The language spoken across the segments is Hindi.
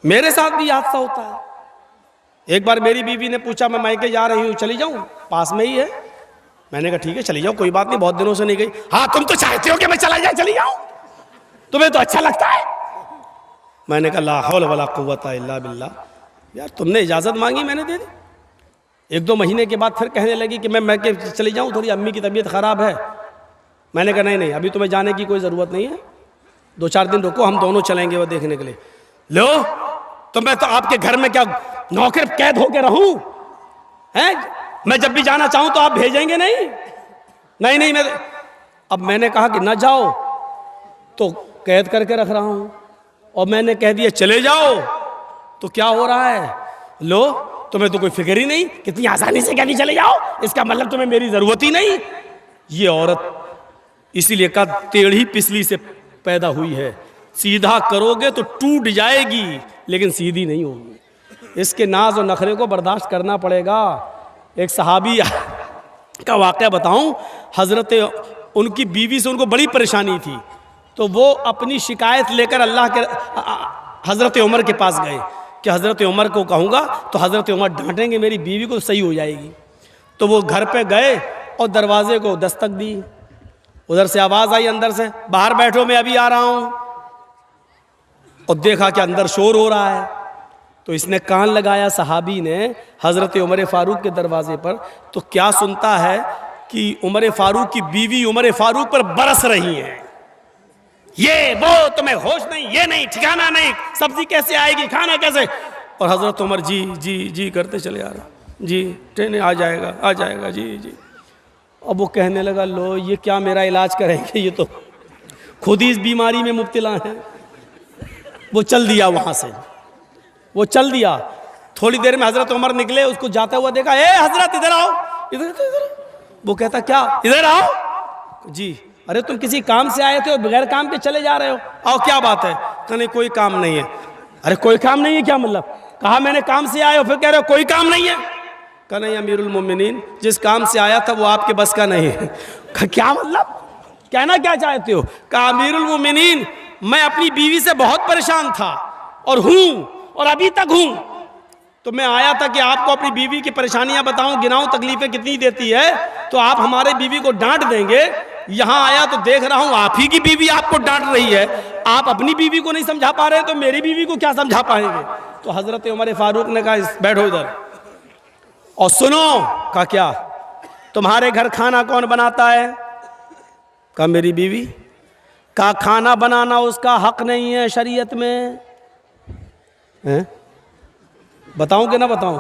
मेरे साथ भी हादसा होता है। एक बार मेरी बीवी ने पूछा मैं मायके जा रही हूँ, चली जाऊँ, पास में ही है। मैंने कहा ठीक है चली जाओ, कोई बात नहीं, बहुत दिनों से नहीं गई। हाँ तुम तो चाहते हो कि मैं चला जाए, चली जाऊँ, तुम्हें तो अच्छा लगता है। मैंने कहा ला हौल वला कुव्वता इल्ला बिल्लाह। यार तुमने इजाज़त मांगी, मैंने दे दी। 1-2 महीने के बाद फिर कहने लगी कि मैं चली जाऊँ, थोड़ी अम्मी की तबीयत ख़राब है। मैंने कहा नहीं अभी तुम्हें जाने की कोई ज़रूरत नहीं है, 2-4 दिन रुको, हम दोनों चलेंगे वो देखने के लिए। लो तो मैं तो आपके घर में क्या नौकर कैद होके रहूं हैं? मैं जब भी जाना चाहूं तो आप भेजेंगे नहीं? नहीं मैं अब मैंने कहा कि ना जाओ तो कैद करके रख रहा हूं, और मैंने कह दिया चले जाओ तो क्या हो रहा है? लो तुम्हें तो कोई फिक्र ही नहीं, कितनी आसानी से कहती चले जाओ, इसका मतलब तुम्हें मेरी जरूरत ही नहीं। ये औरत इसीलिए का टेढ़ी पिछली से पैदा हुई है, सीधा करोगे तो टूट जाएगी लेकिन सीधी नहीं होगी। इसके नाज और नखरे को बर्दाश्त करना पड़ेगा। एक सहाबी का वाक़या बताऊं, हज़रत उनकी बीवी से उनको बड़ी परेशानी थी, तो वो अपनी शिकायत लेकर अल्लाह के हज़रत उमर के पास गए कि हज़रत उमर को कहूँगा तो हज़रत उमर डांटेंगे, मेरी बीवी को सही हो जाएगी। तो वो घर पे गए और दरवाजे को दस्तक दी। उधर से आवाज़ आई अंदर से, बाहर बैठो मैं अभी आ रहा हूँ। और देखा कि अंदर शोर हो रहा है, तो इसने कान लगाया सहाबी ने हज़रत उमर फ़ारूक के दरवाजे पर। तो क्या सुनता है कि उमर फ़ारूक की बीवी उमर फ़ारूक पर बरस रही है, ये वो तुम्हें होश नहीं, ये नहीं, ठिकाना नहीं, सब्जी कैसे आएगी, खाना कैसे। और हज़रत उमर जी जी जी करते चले आ रहा, जी ट्रेन आ जाएगा जी जी। अब वो कहने लगा लो ये क्या मेरा इलाज करेंगे, ये तो खुद ही इस बीमारी में मुब्तला है। वो चल दिया वहाँ से, वो चल दिया। थोड़ी देर में हज़रत उमर निकले, उसको जाता हुआ देखा, ए हज़रत इधर आओ, इधर। वो कहता क्या, इधर आओ जी। अरे तुम किसी काम से आए थे और बगैर काम के चले जा रहे हो, आओ क्या बात है? कहा नहीं कोई काम नहीं है। अरे कोई काम नहीं है क्या मतलब? कहा मैंने काम से आए हो, फिर कह रहे हो कोई काम नहीं है। कहा नहीं अमीरुल मोमिनीन, जिस काम से आया था वो आपके बस का नहीं है। क्या मतलब, कहना क्या चाहते हो? कहा अमीरुल मोमिनीन मैं अपनी बीवी से बहुत परेशान था और हूँ और अभी तक हूँ, तो मैं आया था कि आपको अपनी बीवी की परेशानियां बताऊं, गिनाऊं तकलीफें कितनी देती है, तो आप हमारे बीवी को डांट देंगे। यहाँ आया तो देख रहा हूँ आप ही की बीवी आपको डांट रही है, आप अपनी बीवी को नहीं समझा पा रहे तो मेरी बीवी को क्या समझा पाएंगे? तो हज़रत उमर फ़ारूक ने कहा बैठो इधर और सुनो। कहा क्या, तुम्हारे घर खाना कौन बनाता है? कहा मेरी बीवी। कहा खाना बनाना उसका हक नहीं है शरीयत में है? बताऊं कि ना बताऊं?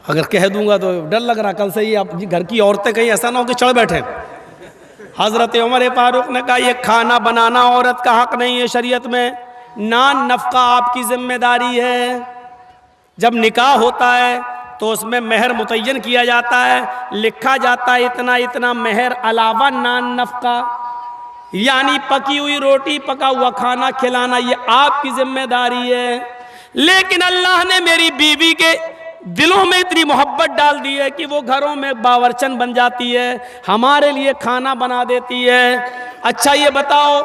अगर कह दूंगा तो डर लग रहा कल से ही आप घर की औरतें कहीं ऐसा ना हो कि चढ़ बैठे। हज़रत उमर फ़ारूक ने कहा ये खाना बनाना औरत का हक नहीं है शरीयत में, नान नफ़का आपकी जिम्मेदारी है। जब निकाह होता है तो उसमें मेहर मुतय्यन किया जाता है, लिखा जाता है इतना इतना मेहर अलावा नान नफ़का, यानी पकी हुई रोटी पका हुआ खाना खिलाना ये आपकी जिम्मेदारी है। लेकिन अल्लाह ने मेरी बीवी के दिलों में इतनी मोहब्बत डाल दी है कि वो घरों में बावर्चन बन जाती है, हमारे लिए खाना बना देती है। अच्छा ये बताओ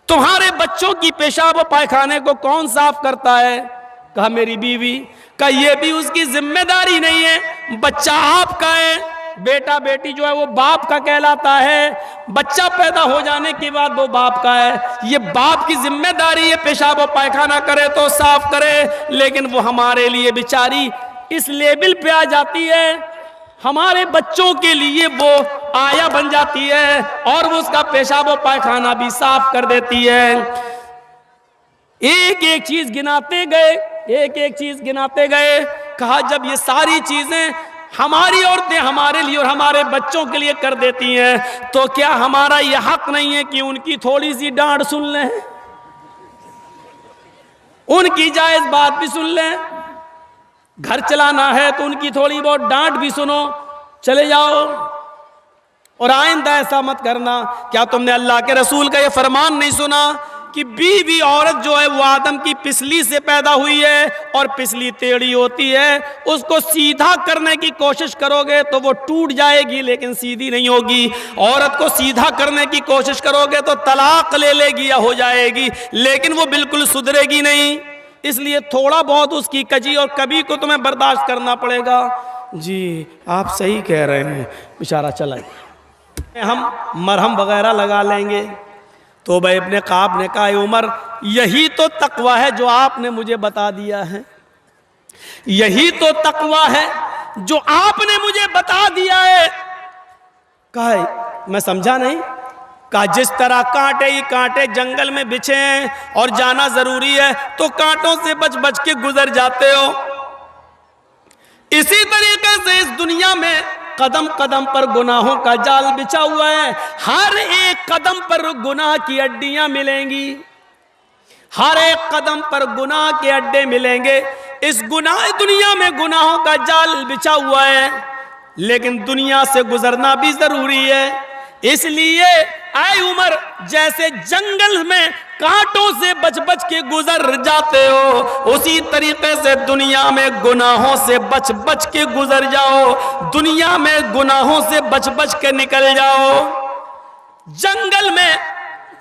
तुम्हारे बच्चों की पेशाब और पायखाने को कौन साफ करता है? कहा मेरी बीवी। कहा ये भी उसकी जिम्मेदारी नहीं है, बच्चा आपका है, बेटा बेटी जो है वो बाप का कहलाता है, बच्चा पैदा हो जाने के बाद वो बाप का है, ये बाप की जिम्मेदारी है पेशाब और पायखाना करे तो साफ करे। लेकिन वो हमारे लिए बेचारी इस लेवल पे आ जाती है, हमारे बच्चों के लिए वो आया बन जाती है और वो उसका पेशाब और पायखाना भी साफ कर देती है। एक एक चीज गिनाते गए, एक एक चीज गिनाते गए। कहा जब ये सारी चीजें हमारी औरतें हमारे लिए और हमारे बच्चों के लिए कर देती हैं, तो क्या हमारा यह हक नहीं है कि उनकी थोड़ी सी डांट सुन लें, उनकी जायज बात भी सुन लें? घर चलाना है तो उनकी थोड़ी बहुत डांट भी सुनो, चले जाओ। और आइंदा ऐसा मत करना। क्या तुमने अल्लाह के रसूल का ये फरमान नहीं सुना कि बीवी औरत जो है वो आदम की पिछली से पैदा हुई है और पिछली टेढ़ी होती है, उसको सीधा करने की कोशिश करोगे तो वो टूट जाएगी लेकिन सीधी नहीं होगी। औरत को सीधा करने की कोशिश करोगे तो तलाक ले लेगी या हो जाएगी, लेकिन वो बिल्कुल सुधरेगी नहीं। इसलिए थोड़ा बहुत उसकी कजी और कभी को तुम्हें बर्दाश्त करना पड़ेगा। जी आप सही कह रहे हैं, बेचारा चला गया। हम मरहम वगैरह लगा लेंगे। तो भाई अपने काब ने कहा, उमर यही तो तकवा है जो आपने मुझे बता दिया है, यही तो तकवा है जो आपने मुझे बता दिया है। कहा मैं समझा नहीं। कहा जिस तरह कांटे ही कांटे जंगल में बिछे हैं और जाना जरूरी है तो कांटों से बच बच के गुजर जाते हो, इसी तरीके से इस दुनिया में कदम कदम पर गुनाहों का जाल बिछा हुआ है। हर एक कदम पर गुनाह की अड्डियां मिलेंगी, हर एक कदम पर गुनाह के अड्डे मिलेंगे। इस दुनिया में गुनाहों का जाल बिछा हुआ है, लेकिन दुनिया से गुजरना भी जरूरी है। इसलिए ऐ उमर, जैसे जंगल में कांटों से बच बच के गुजर जाते हो, उसी तरीके से दुनिया में गुनाहों से बच बच के गुजर जाओ, दुनिया में गुनाहों से बच बच के निकल जाओ। जंगल में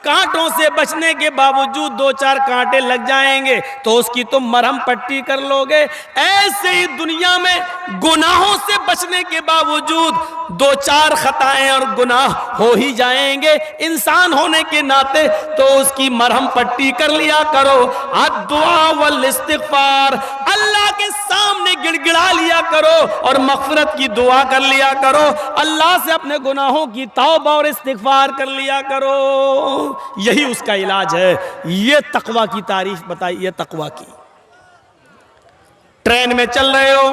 कांटों से बचने के बावजूद दो चार कांटे लग जाएंगे तो उसकी तुम मरहम पट्टी कर लोगे। ऐसे ही दुनिया में गुनाहों से बचने के बावजूद दो चार खताएं और गुनाह हो ही जाएंगे। इंसान होने के नाते तो उसकी मरहम पट्टी कर लिया करो। अद्दुआ वल इस्तिगफार, अल्लाह के सामने गिड़गिड़ा लिया करो और मग़फ़िरत की दुआ कर लिया करो। अल्लाह से अपने गुनाहों की तौबा और इस्तिगफार कर लिया करो। यही उसका इलाज है। ये तकवा की तारीफ बताई, ये तकवा की। ट्रेन में चल रहे हो,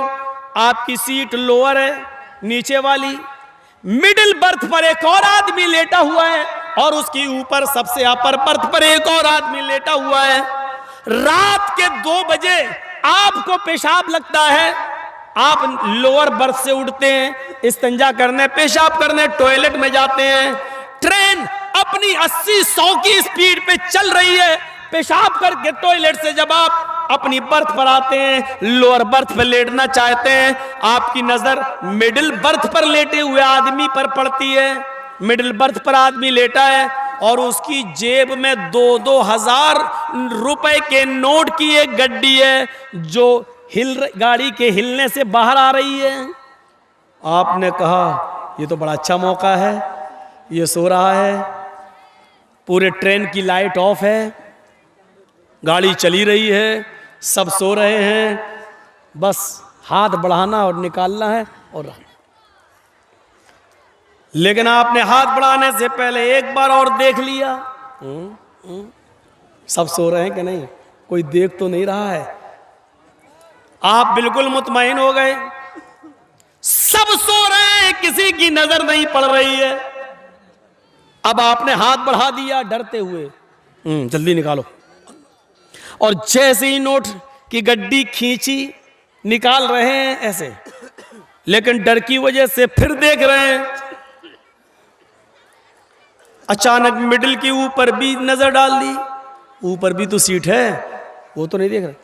आपकी सीट लोअर है, नीचे वाली मिडिल बर्थ पर एक और आदमी लेटा हुआ है और उसकी ऊपर सबसे अपर बर्थ पर एक और आदमी लेटा हुआ है। रात के 2 बजे आपको पेशाब लगता है, आप लोअर बर्थ से उठते हैं, इस्तिंजा करने, पेशाब करने टॉयलेट में जाते हैं। ट्रेन अपनी 80-100 की स्पीड पे चल रही है, पेशाब करके टॉयलेट से जब आप अपनी बर्थ पर आते हैं, लोअर बर्थ पर लेटना चाहते हैं, आपकी नजर मिडिल बर्थ पर लेटे हुए आदमी पर पड़ती है। मिडिल बर्थ पर आदमी लेटा है और उसकी जेब में 2-2 हजार रुपए के नोट की एक गड्डी है जो गाड़ी के हिलने से बाहर आ रही है। आपने कहा ये तो बड़ा अच्छा मौका है, ये सो रहा है, पूरे ट्रेन की लाइट ऑफ है, गाड़ी चली रही है, सब सो रहे हैं, बस हाथ बढ़ाना और निकालना है और लेकिन आपने हाथ बढ़ाने से पहले एक बार और देख लिया, सब सो रहे हैं कि नहीं, कोई देख तो नहीं रहा है। आप बिल्कुल मुतमईन हो गए, सब सो रहे हैं, किसी की नजर नहीं पड़ रही है। अब आपने हाथ बढ़ा दिया डरते हुए, जल्दी निकालो, और जैसे ही नोट की गड्डी खींची, निकाल रहे हैं ऐसे, लेकिन डर की वजह से फिर देख रहे हैं। अचानक मिडिल के ऊपर भी नजर डाल दी, ऊपर भी तो सीट है, वो तो नहीं देख रहे।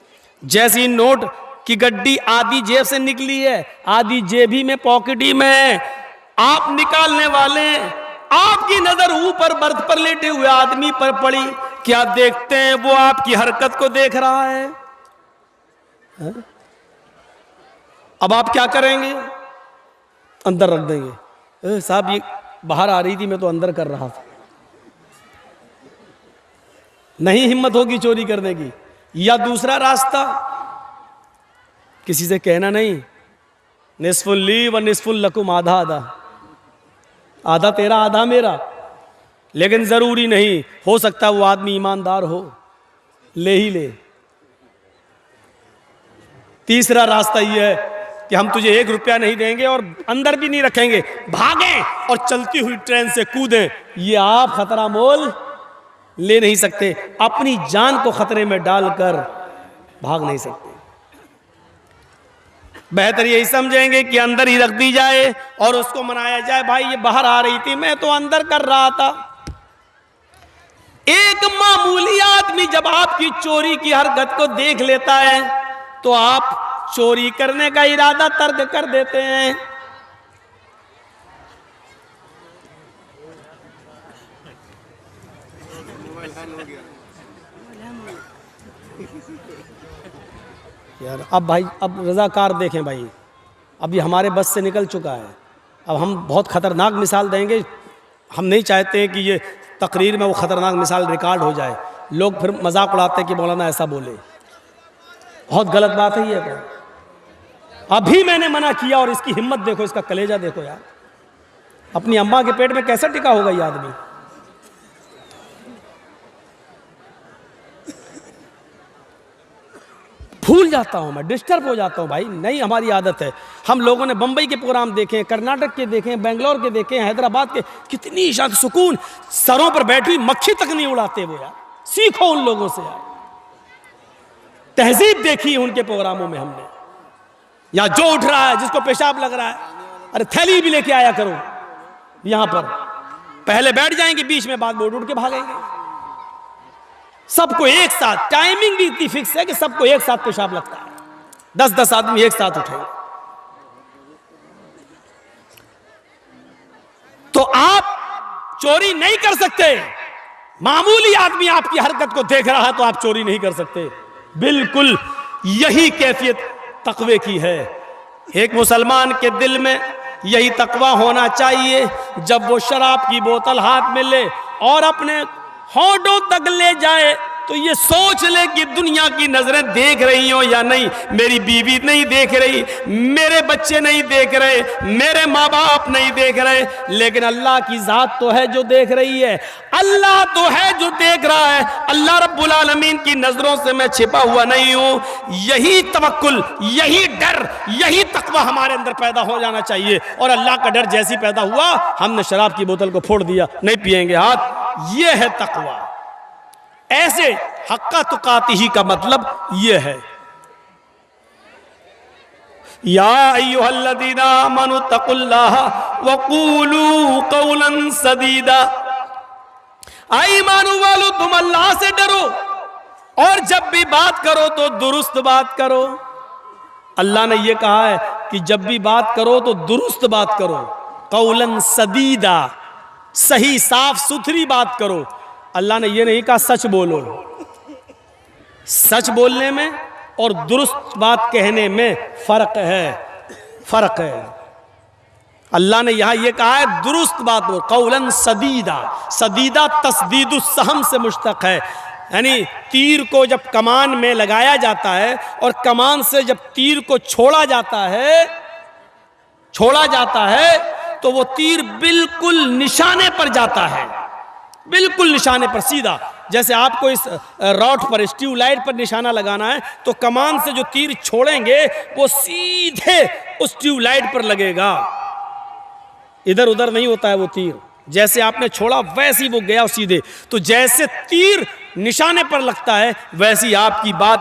जैसे ही नोट की गड्डी आधी जेब से निकली है, आधी जेबी में पॉकेटी में है, आप निकालने वाले, आपकी नजर ऊपर बर्थ पर लेटे हुए आदमी पर पड़ी। क्या देखते हैं? वो आपकी हरकत को देख रहा है। अब आप क्या करेंगे? अंदर रख देंगे। साहब ये बाहर आ रही थी, मैं तो अंदर कर रहा था। नहीं हिम्मत होगी चोरी करने की। या दूसरा रास्ता, किसी से कहना नहीं, निस्फुल ली व निस्फुल लकुम, आधा आधा, आधा तेरा आधा मेरा। लेकिन जरूरी नहीं, हो सकता है वो आदमी ईमानदार हो, ले ही ले। तीसरा रास्ता यह है कि हम तुझे 1 रुपया नहीं देंगे और अंदर भी नहीं रखेंगे, भागें और चलती हुई ट्रेन से कूदें। ये आप खतरा मोल ले नहीं सकते, अपनी जान को खतरे में डालकर भाग नहीं सकते। बेहतर यही समझेंगे कि अंदर ही रख दी जाए और उसको मनाया जाए, भाई ये बाहर आ रही थी, मैं तो अंदर कर रहा था। एक मामूली आदमी जब आपकी चोरी की हरकत को देख लेता है तो आप चोरी करने का इरादा तर्क कर देते हैं। यार अब भाई, अब रज़ाकार देखें भाई, अब ये हमारे बस से निकल चुका है। अब हम बहुत ख़तरनाक मिसाल देंगे। हम नहीं चाहते हैं कि ये तकरीर में वो ख़तरनाक मिसाल रिकॉर्ड हो जाए, लोग फिर मजाक उड़ाते हैं कि मौलाना ऐसा बोले। बहुत गलत बात है ये तो। अभी मैंने मना किया और इसकी हिम्मत देखो, इसका कलेजा देखो यार। अपनी अम्मा के पेट में कैसा टिका होगा ये आदमी। भूल जाता हूं मैं, डिस्टर्ब हो जाता हूं भाई, नहीं हमारी आदत है। हम लोगों ने बंबई के प्रोग्राम देखे, कर्नाटक के देखे, बेंगलोर के देखे, हैदराबाद के, कितनी शांति सुकून, सरों पर बैठी मक्खी तक नहीं उड़ाते वो यार। सीखो उन लोगों से यार, तहजीब देखी उनके प्रोग्रामों में हमने। या जो उठ रहा है, जिसको पेशाब लग रहा है, अरे थैली भी लेके आया करो। यहां पर पहले बैठ जाएंगे, बीच में बाद बोर्ड उठ के भागेंगे। सबको एक साथ, टाइमिंग भी इतनी फिक्स है कि सबको एक साथ पेशाब लगता है। 10-10 आदमी एक साथ उठेंगे। तो आप चोरी नहीं कर सकते। मामूली आदमी आपकी हरकत को देख रहा है तो आप चोरी नहीं कर सकते। बिल्कुल यही कैफियत तकवे की है। एक मुसलमान के दिल में यही तकवा होना चाहिए, जब वो शराब की बोतल हाथ में ले और अपने होठों तक ले जाए तो ये सोच ले कि दुनिया की नजरें देख रही हो या नहीं। मेरी बीवी नहीं देख रही, मेरे बच्चे नहीं देख रहे, मेरे माँ बाप नहीं देख रहे, लेकिन अल्लाह की जात तो है जो देख रही है। अल्लाह तो है जो देख रहा है। अल्लाह रब्बुल आलमीन की नजरों से मैं छिपा हुआ नहीं हूं। यही तवक्कुल, यही डर, यही तकवा हमारे अंदर पैदा हो जाना चाहिए। और अल्लाह का डर जैसी पैदा हुआ, हमने शराब की बोतल को फोड़ दिया, नहीं पिएंगे हाथ। ये है तकवा। ऐसे हक्का तुकातिही का मतलब ये है। या अय्युहल्लज़ीना आमनु तक़ुल्लाह व क़ूलू क़ौलन सदीदा। ऐ ईमान वालो, तुम अल्लाह से डरो और जब भी बात करो तो दुरुस्त बात करो। अल्लाह ने यह कहा है कि जब भी बात करो तो दुरुस्त बात करो। क़ौलन सदीदा, सही साफ सुथरी बात करो। अल्लाह ने यह नहीं कहा सच बोलो। सच बोलने में और दुरुस्त बात कहने में फर्क है, फर्क है। अल्लाह ने यहां यह कहा है दुरुस्त बात बोलो। कौलन सदीदा, सदीदा तस्दीदुस सहम से मुश्तक है, यानी तीर को जब कमान में लगाया जाता है और कमान से जब तीर को छोड़ा जाता है तो वो तीर बिल्कुल निशाने पर जाता है, बिल्कुल निशाने पर सीधा। जैसे आपको इस रॉड पर, इस ट्यूबलाइट पर निशाना लगाना है तो कमान से जो तीर छोड़ेंगे वो सीधे उस ट्यूबलाइट पर लगेगा, इधर उधर नहीं होता है वो तीर। जैसे आपने छोड़ा वैसे ही वो गया सीधे। तो जैसे तीर निशाने पर लगता है वैसी आपकी बात